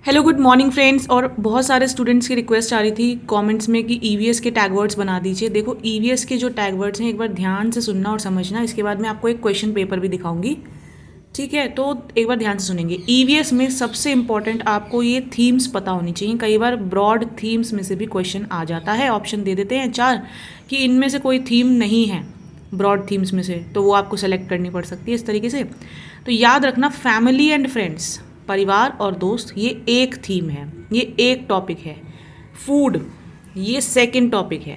Hello good morning friends. और बहुत सारे स्टूडेंट्स की रिक्वेस्ट आ रही थी कमेंट्स में कि ईवीएस के टैग वर्ड्स बना दीजिए। देखो ईवीएस के जो टैग वर्ड्स हैं एक बार ध्यान से सुनना और समझना, इसके बाद मैं आपको एक क्वेश्चन पेपर भी दिखाऊंगी। ठीक है, तो एक बार ध्यान से सुनेंगे। ईवीएस में सबसे इंपॉर्टेंट आपको ये थीम्स पता होनी चाहिए। कई बार ब्रॉड थीम्स में से भी क्वेश्चन आ जाता है, ऑप्शन दे देते हैं चार कि इनमें से कोई थीम नहीं है ब्रॉड थीम्स में से, तो वो आपको सेलेक्ट करनी पड़ सकती है इस तरीके से। तो याद रखना, फैमिली एंड फ्रेंड्स, परिवार और दोस्त, ये एक थीम है, ये एक टॉपिक है। फूड, ये सेकंड टॉपिक है।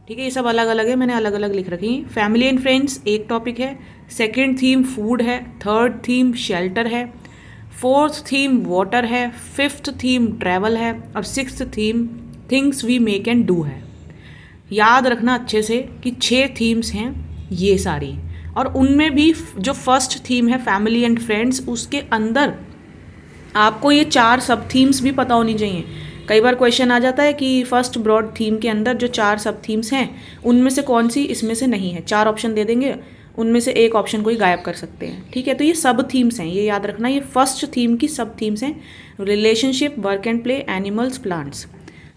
ठीक है, ये सब अलग अलग है, मैंने अलग अलग लिख रखी है। फैमिली एंड फ्रेंड्स एक टॉपिक है, सेकंड थीम फूड है, थर्ड थीम शेल्टर है, फोर्थ थीम वाटर है, फिफ्थ थीम ट्रैवल है और sixth theme things we make and do है। याद रखना अच्छे से कि 6 थीम्स हैं ये सारी, और उनमें भी जो फर्स्ट थीम है फैमिली एंड फ्रेंड्स, उसके अंदर आपको ये 4 सब थीम्स भी पता होनी चाहिए। कई बार क्वेश्चन आ जाता है कि फर्स्ट ब्रॉड थीम के अंदर जो 4 सब थीम्स हैं उनमें से कौन सी इसमें से नहीं है। 4 ऑप्शन दे देंगे, उनमें से एक ऑप्शन को ही गायब कर सकते हैं। ठीक है, तो ये सब थीम्स हैं, ये याद रखना, ये फर्स्ट थीम की सब थीम्स हैं। Relationship, work and play, animals, plants.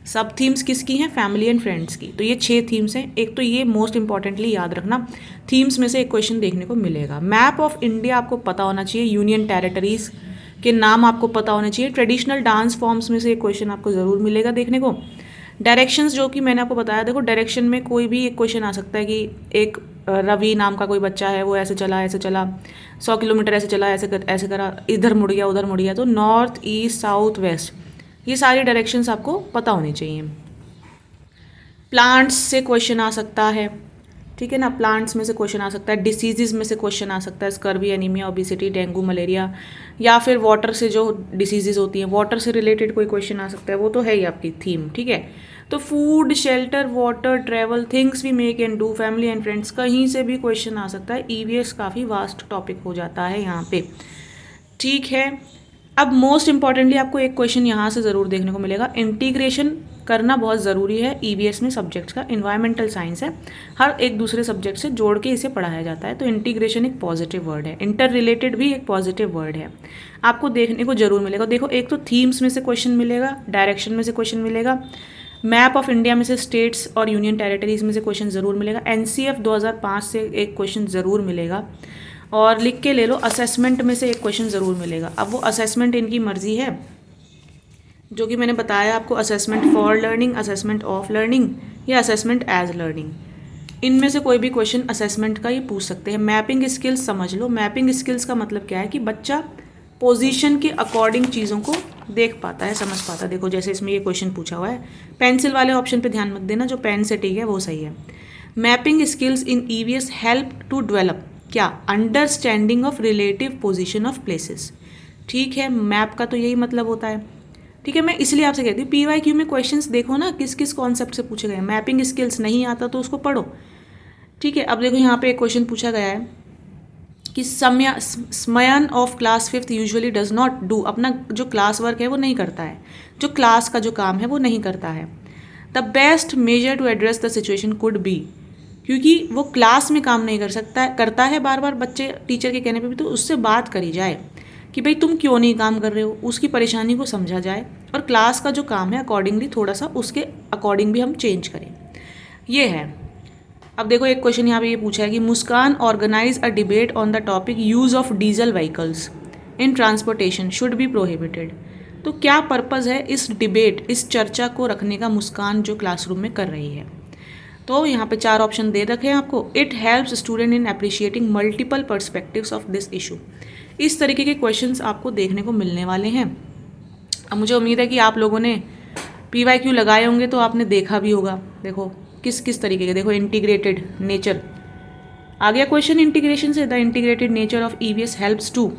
सब थीम्स किसकी हैं? फैमिली एंड फ्रेंड्स की। तो ये 6 थीम्स हैं। एक तो ये मोस्ट इंपॉर्टेंटली याद रखना, थीम्स में से एक क्वेश्चन देखने को मिलेगा। मैप ऑफ इंडिया आपको पता होना चाहिए, यूनियन टेरिटरीज के नाम आपको पता होने चाहिए। ट्रेडिशनल डांस फॉर्म्स में से एक क्वेश्चन आपको ज़रूर मिलेगा देखने को। डायरेक्शंस, जो कि मैंने आपको बताया, देखो डायरेक्शन में कोई भी एक क्वेश्चन आ सकता है कि एक रवि नाम का कोई बच्चा है, वो ऐसे चला 100 किलोमीटर ऐसे चला, ऐसे करा, इधर मुड़ गया उधर मुड़ गया। तो नॉर्थ, ईस्ट, साउथ, वेस्ट, ये सारी डायरेक्शंस आपको पता होनी चाहिए। प्लांट्स से क्वेश्चन आ सकता है, ठीक है ना, प्लांट्स में से क्वेश्चन आ सकता है। डिसीजेज में से क्वेश्चन आ सकता है, scurvy, anaemia, obesity, dengue, malaria, या फिर वाटर से जो डिसीजेज होती हैं, वाटर से रिलेटेड कोई क्वेश्चन आ सकता है, वो तो है ही आपकी थीम। ठीक है, तो food, shelter, water, travel, things we make and do, family and friends, कहीं से भी क्वेश्चन आ सकता है। ईवीएस काफ़ी वास्ट टॉपिक हो जाता है यहाँ पे। ठीक है, अब मोस्ट इंपॉर्टेंटली आपको एक क्वेश्चन यहाँ से ज़रूर देखने को मिलेगा। इंटीग्रेशन करना बहुत ज़रूरी है ईवीएस में सब्जेक्ट्स का। इन्वायरमेंटल साइंस है, हर एक दूसरे सब्जेक्ट से जोड़ के इसे पढ़ाया जाता है। तो इंटीग्रेशन एक पॉजिटिव वर्ड है, इंटर रिलेटेड भी एक पॉजिटिव वर्ड है, आपको देखने को जरूर मिलेगा। देखो, एक तो थीम्स में से क्वेश्चन मिलेगा, डायरेक्शन में से क्वेश्चन मिलेगा, मैप ऑफ इंडिया में से, स्टेट्स और यूनियन टेरिटरीज में से क्वेश्चन ज़रूर मिलेगा, एनसीएफ 2005 से एक क्वेश्चन ज़रूर मिलेगा, और लिख के ले लो असेसमेंट में से एक क्वेश्चन ज़रूर मिलेगा। अब वो असेसमेंट इनकी मर्जी है, जो कि मैंने बताया आपको, assessment for learning, assessment of learning या असेसमेंट एज लर्निंग, इनमें से कोई भी क्वेश्चन असेसमेंट का ये पूछ सकते हैं। मैपिंग स्किल्स समझ लो। मैपिंग स्किल्स का मतलब क्या है कि बच्चा पोजीशन के अकॉर्डिंग चीज़ों को देख पाता है, समझ पाता है। देखो जैसे इसमें ये क्वेश्चन पूछा हुआ है, पेंसिल वाले ऑप्शन पे ध्यान मत देना, जो पेन से ठीक है वो सही है। Mapping skills in EVS help to develop क्या? Understanding of relative position of places. ठीक है, मैप का तो यही मतलब होता है। ठीक है, मैं इसलिए आपसे कहती हूँ पीवाईक्यू में क्वेश्चंस देखो ना किस किस कॉन्सेप्ट से पूछे गए। मैपिंग स्किल्स नहीं आता तो उसको पढ़ो। ठीक है, अब देखो यहाँ पे एक क्वेश्चन पूछा गया है कि Smayan of class 5th usually does not do, अपना जो क्लास वर्क है वो नहीं करता है, जो क्लास का जो काम है वो नहीं करता है। The best measure to address the situation could be, क्योंकि वो क्लास में काम नहीं कर सकता है, करता है बार बार बच्चे टीचर के कहने पे भी, तो उससे बात करी जाए कि भाई तुम क्यों नहीं काम कर रहे हो, उसकी परेशानी को समझा जाए, और क्लास का जो काम है अकॉर्डिंगली थोड़ा सा उसके अकॉर्डिंग भी हम चेंज करें। ये है। अब देखो एक क्वेश्चन यहाँ पे ये पूछा है कि Muskan organise a debate on the topic use of diesel vehicles in transportation should be prohibited. तो क्या पर्पज़ है इस डिबेट, इस चर्चा को रखने का मुस्कान जो क्लासरूम में कर रही है? तो यहाँ पे 4 ऑप्शन दे रखे हैं आपको। It helps student in appreciating multiple perspectives of this issue. इस तरीके के क्वेश्चंस आपको देखने को मिलने वाले हैं। अब मुझे उम्मीद है कि आप लोगों ने पीवाईक्यू लगाए होंगे तो आपने देखा भी होगा। देखो किस किस तरीके के, देखो इंटीग्रेटेड नेचर आ गया क्वेश्चन इंटीग्रेशन से। The integrated nature of EVS helps to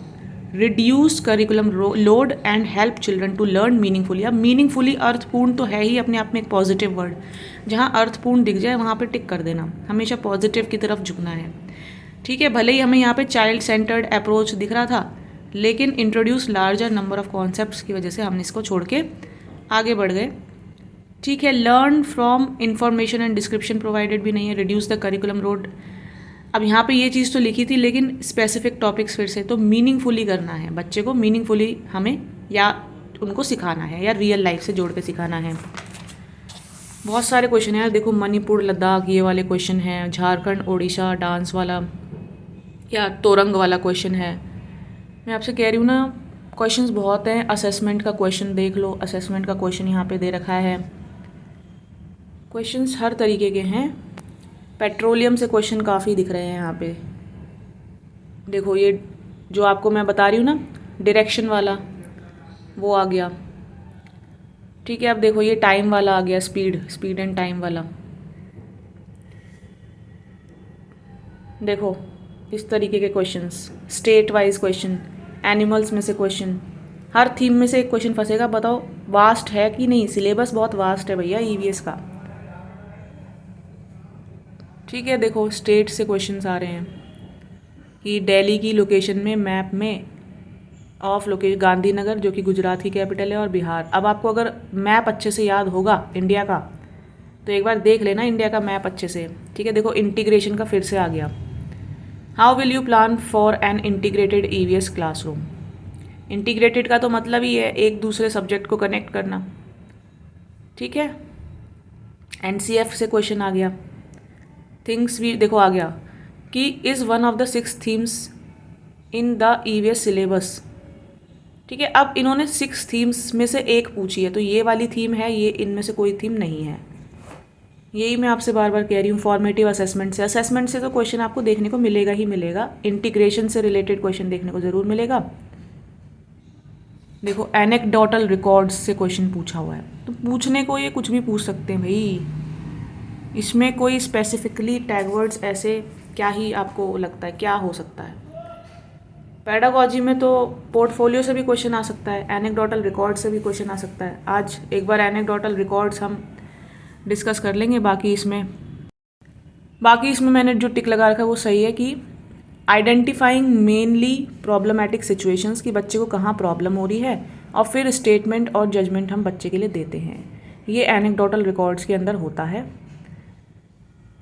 reduce curriculum load and help children to learn meaningfully. अब मीनिंगफुली अर्थपूर्ण तो है ही अपने आप में एक पॉजिटिव वर्ड, जहाँ अर्थपूर्ण दिख जाए वहाँ पे टिक कर देना, हमेशा पॉजिटिव की तरफ झुकना है। ठीक है, भले ही हमें यहाँ पे चाइल्ड सेंटर्ड अप्रोच दिख रहा था, लेकिन introduce larger number of concepts की वजह से हमने इसको छोड़ के आगे बढ़ गए। ठीक है, learn from information and description provided भी नहीं है। रिड्यूस द करिकुलम लोड, अब यहाँ पे ये चीज़ तो लिखी थी, लेकिन स्पेसिफिक टॉपिक्स फिर से, तो मीनिंगफुली करना है बच्चे को, मीनिंगफुली हमें या उनको सिखाना है या रियल लाइफ से जोड़ के सिखाना है। बहुत सारे क्वेश्चन हैं, देखो मणिपुर, लद्दाख, ये वाले क्वेश्चन हैं, झारखंड, उड़ीसा, डांस वाला या तोरंग वाला क्वेश्चन है। मैं आपसे कह रही हूँ ना, क्वेश्चंस बहुत हैं। असेसमेंट का क्वेश्चन देख लो, असेसमेंट का क्वेश्चन यहाँ पे दे रखा है। क्वेश्चंस हर तरीके के हैं। पेट्रोलियम से क्वेश्चन काफ़ी दिख रहे हैं यहाँ पे। देखो ये जो आपको मैं बता रही हूँ ना, डायरेक्शन वाला, वो आ गया। ठीक है, अब देखो ये टाइम वाला आ गया, स्पीड एंड टाइम वाला। देखो इस तरीके के questions, state wise question, animals में से क्वेश्चन, हर थीम में से एक क्वेश्चन फंसेगा। बताओ वास्ट है कि नहीं? सिलेबस बहुत वास्ट है भैया ईवीएस का। ठीक है, देखो स्टेट से क्वेश्चंस आ रहे हैं कि दिल्ली की लोकेशन में मैप में ऑफ लोकेशन गांधीनगर, जो कि गुजरात की कैपिटल है, और बिहार। अब आपको अगर मैप अच्छे से याद होगा इंडिया का तो एक बार देख लेना इंडिया का मैप अच्छे से। ठीक है, देखो इंटीग्रेशन का फिर से आ गया। How will you plan for an integrated EVS classroom? Integrated का तो मतलब ही है एक दूसरे सब्जेक्ट को कनेक्ट करना। ठीक है, एनसीएफ से क्वेश्चन आ गया। थिंग्स भी देखो आ गया कि is one of the 6 themes in the EVS syllabus. ठीक है, अब इन्होंने 6 थीम्स में से एक पूछी है, तो ये वाली थीम है, ये इनमें से कोई थीम नहीं है। यही मैं आपसे बार बार कह रही हूँ। फॉर्मेटिव असेसमेंट से तो क्वेश्चन आपको देखने को मिलेगा ही मिलेगा। इंटीग्रेशन से रिलेटेड क्वेश्चन देखने को ज़रूर मिलेगा। देखो एनेक्डोटल रिकॉर्ड्स से क्वेश्चन पूछा हुआ है, तो पूछने को ये कुछ भी पूछ सकते हैं भाई। इसमें कोई स्पेसिफिकली टैग वर्ड्स ऐसे क्या ही आपको लगता है क्या हो सकता है? पेडागॉजी में तो पोर्टफोलियो से भी क्वेश्चन आ सकता है, एनेक्डोटल रिकॉर्ड से भी क्वेश्चन आ सकता है। आज एक बार एनेक्डोटल रिकॉर्ड्स हम डिस्कस कर लेंगे। बाकी इसमें मैंने जो टिक लगा रखा है वो सही है कि आइडेंटिफाइंग मेनली प्रॉब्लमेटिक सिचुएशंस, कि बच्चे को कहाँ प्रॉब्लम हो रही है, और फिर स्टेटमेंट और जजमेंट हम बच्चे के लिए देते हैं। ये एनेक्डोटल रिकॉर्ड्स के अंदर होता है।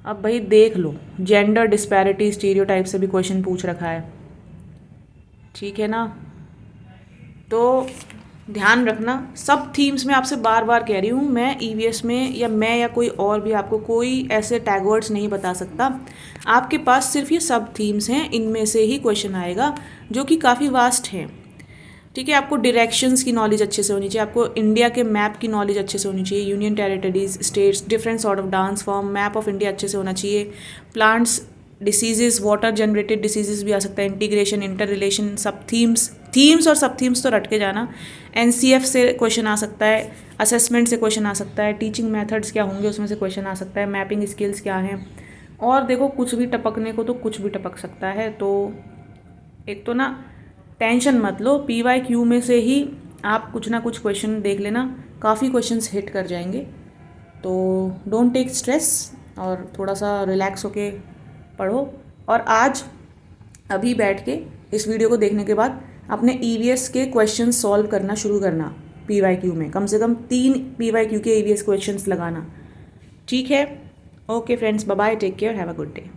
अब भाई देख लो, जेंडर डिस्पैरिटी स्टीरियोटाइप से भी क्वेश्चन पूछ रखा है। ठीक है ना, तो ध्यान रखना। सब थीम्स में आपसे बार बार कह रही हूँ, मैं ईवीएस में या कोई और भी आपको कोई ऐसे टैग वर्ड्स नहीं बता सकता। आपके पास सिर्फ ये सब थीम्स हैं, इनमें से ही क्वेश्चन आएगा, जो कि काफ़ी वास्ट हैं। ठीक है, आपको डायरेक्शंस की नॉलेज अच्छे से होनी चाहिए, आपको इंडिया के मैप की नॉलेज अच्छे से होनी चाहिए, union territories, states, different sort of dance form, map of India अच्छे से होना चाहिए, plants, diseases, water generated diseases भी आ सकता है, इंटीग्रेशन, इंटर रिलेशन, सब थीम्स और सब थीम्स तो रट के जाना। एनसीएफ से क्वेश्चन आ सकता है, असेसमेंट से क्वेश्चन आ सकता है, टीचिंग मेथड्स क्या होंगे उसमें से क्वेश्चन आ सकता है, मैपिंग स्किल्स क्या हैं, और देखो कुछ भी टपकने को तो कुछ भी टपक सकता है। तो एक तो ना टेंशन मत लो, PYQ में से ही आप कुछ ना कुछ क्वेश्चन देख लेना, काफ़ी क्वेश्चंस हिट कर जाएंगे। तो डोंट टेक स्ट्रेस और थोड़ा सा रिलैक्स होके पढ़ो। और आज अभी बैठ के इस वीडियो को देखने के बाद अपने ईवीएस के क्वेश्चन सॉल्व करना शुरू करना। PYQ में कम से कम 3 PYQ के ईवीएस क्वेश्चंस लगाना। ठीक है, okay friends, bye bye, take care, have a good day.